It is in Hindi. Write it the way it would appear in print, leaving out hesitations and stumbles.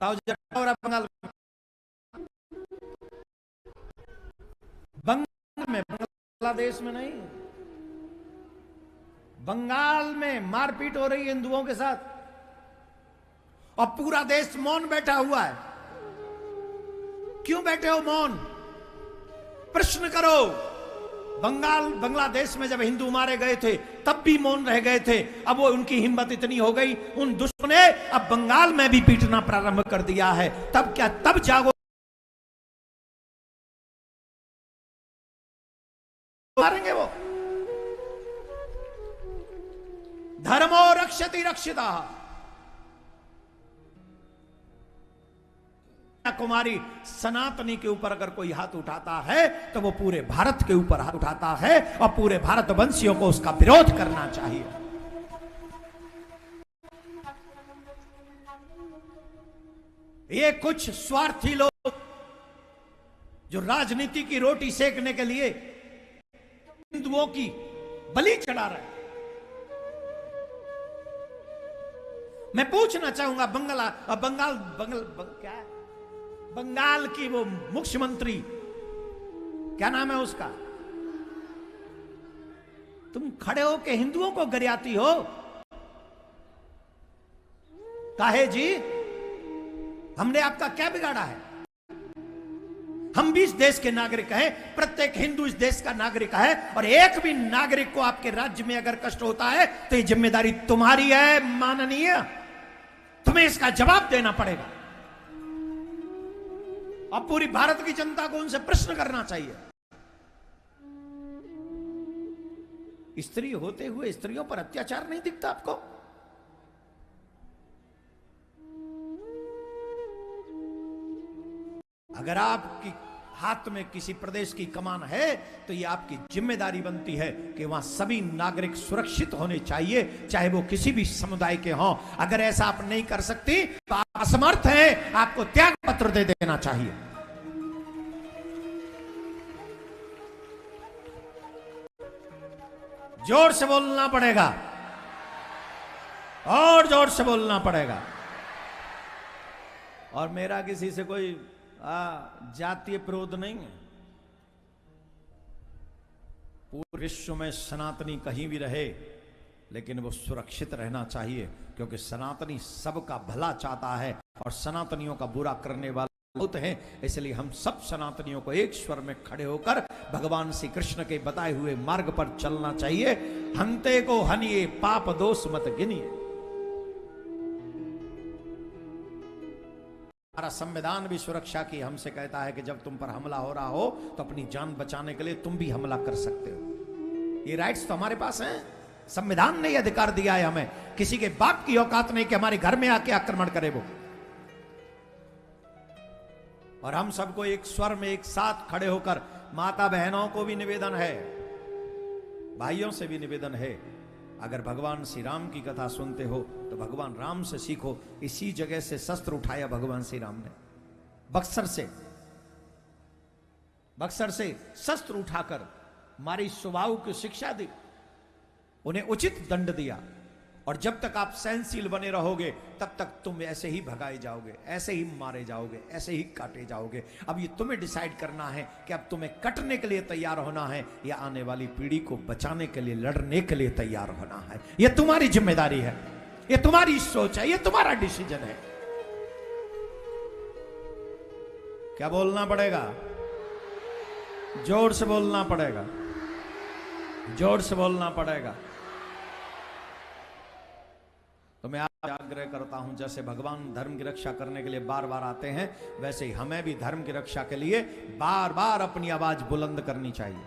बंगाल में, बांग्लादेश में नहीं, बंगाल में मारपीट हो रही है हिंदुओं के साथ और पूरा देश मौन बैठा हुआ है। क्यों बैठे हो मौन? प्रश्न करो। बांग्लादेश में जब हिंदू मारे गए थे तब भी मौन रह गए थे। अब वो उनकी हिम्मत इतनी हो गई, उन दुश्मनों ने अब बंगाल में भी पीटना प्रारंभ कर दिया है। तब क्या, तब जागो, मारेंगे वो। धर्मो रक्षति रक्षिता। कुमारी सनातनी के ऊपर अगर कोई हाथ उठाता है तो वो पूरे भारत के ऊपर हाथ उठाता है और पूरे भारतवंशियों को उसका विरोध करना चाहिए। ये कुछ स्वार्थी लोग जो राजनीति की रोटी सेकने के लिए हिंदुओं की बलि चढ़ा रहे हैं। मैं पूछना चाहूंगा, बंगाल की वो मुख्यमंत्री, क्या नाम है उसका? तुम खड़े हो के हिंदुओं को गरियाती हो काहे जी? हमने आपका क्या बिगाड़ा है? हम भी इस देश के नागरिक हैं, प्रत्येक हिंदू इस देश का नागरिक है, और एक भी नागरिक को आपके राज्य में अगर कष्ट होता है तो ये जिम्मेदारी तुम्हारी है माननीय, तुम्हें इसका जवाब देना पड़ेगा। अब पूरी भारत की जनता को उनसे प्रश्न करना चाहिए। स्त्री होते हुए स्त्रियों पर अत्याचार नहीं दिखता आपको? अगर आपकी हाथ में किसी प्रदेश की कमान है तो यह आपकी जिम्मेदारी बनती है कि वहां सभी नागरिक सुरक्षित होने चाहिए, चाहे वो किसी भी समुदाय के हों। अगर ऐसा आप नहीं कर सकती तो आप असमर्थ हैं, आपको त्याग पत्र दे देना चाहिए। जोर से बोलना पड़ेगा, और जोर से बोलना पड़ेगा। और मेरा किसी से कोई जातीय विरोध नहीं है। पूरे विश्व में सनातनी कहीं भी रहे लेकिन वो सुरक्षित रहना चाहिए, क्योंकि सनातनी सबका भला चाहता है और सनातनियों का बुरा करने वाले बहुत हैं। इसलिए हम सब सनातनियों को एक स्वर में खड़े होकर भगवान श्री कृष्ण के बताए हुए मार्ग पर चलना चाहिए। हंते को हनिए, पाप दोष मत गिनिए। हमारा संविधान भी सुरक्षा की हमसे कहता है कि जब तुम पर हमला हो रहा हो तो अपनी जान बचाने के लिए तुम भी हमला कर सकते हो। ये राइट्स तो हमारे पास हैं। संविधान ने यह अधिकार दिया है हमें। किसी के बाप की औकात नहीं कि हमारे घर में आके आक्रमण करे वो। और हम सबको एक स्वर में एक साथ खड़े होकर, माता बहनों को भी निवेदन है, भाइयों से भी निवेदन है, अगर भगवान श्री राम की कथा सुनते हो तो भगवान राम से सीखो। इसी जगह से शस्त्र उठाया भगवान श्री राम ने, बक्सर से शस्त्र उठाकर हमारी स्वभाव की शिक्षा दी, उन्हें उचित दंड दिया। और जब तक आप सहनशील बने रहोगे तब तक तुम ऐसे ही भगाए जाओगे, ऐसे ही मारे जाओगे, ऐसे ही काटे जाओगे। अब ये तुम्हें डिसाइड करना है कि अब तुम्हें कटने के लिए तैयार होना है या आने वाली पीढ़ी को बचाने के लिए, लड़ने के लिए तैयार होना है। यह तुम्हारी जिम्मेदारी है, यह तुम्हारी सोच है, यह तुम्हारा डिसीजन है। क्या बोलना पड़ेगा? जोर से बोलना पड़ेगा, जोर से बोलना पड़ेगा। तो मैं आपसे आग्रह करता हूं, जैसे भगवान धर्म की रक्षा करने के लिए बार बार आते हैं, वैसे ही हमें भी धर्म की रक्षा के लिए बार बार अपनी आवाज बुलंद करनी चाहिए।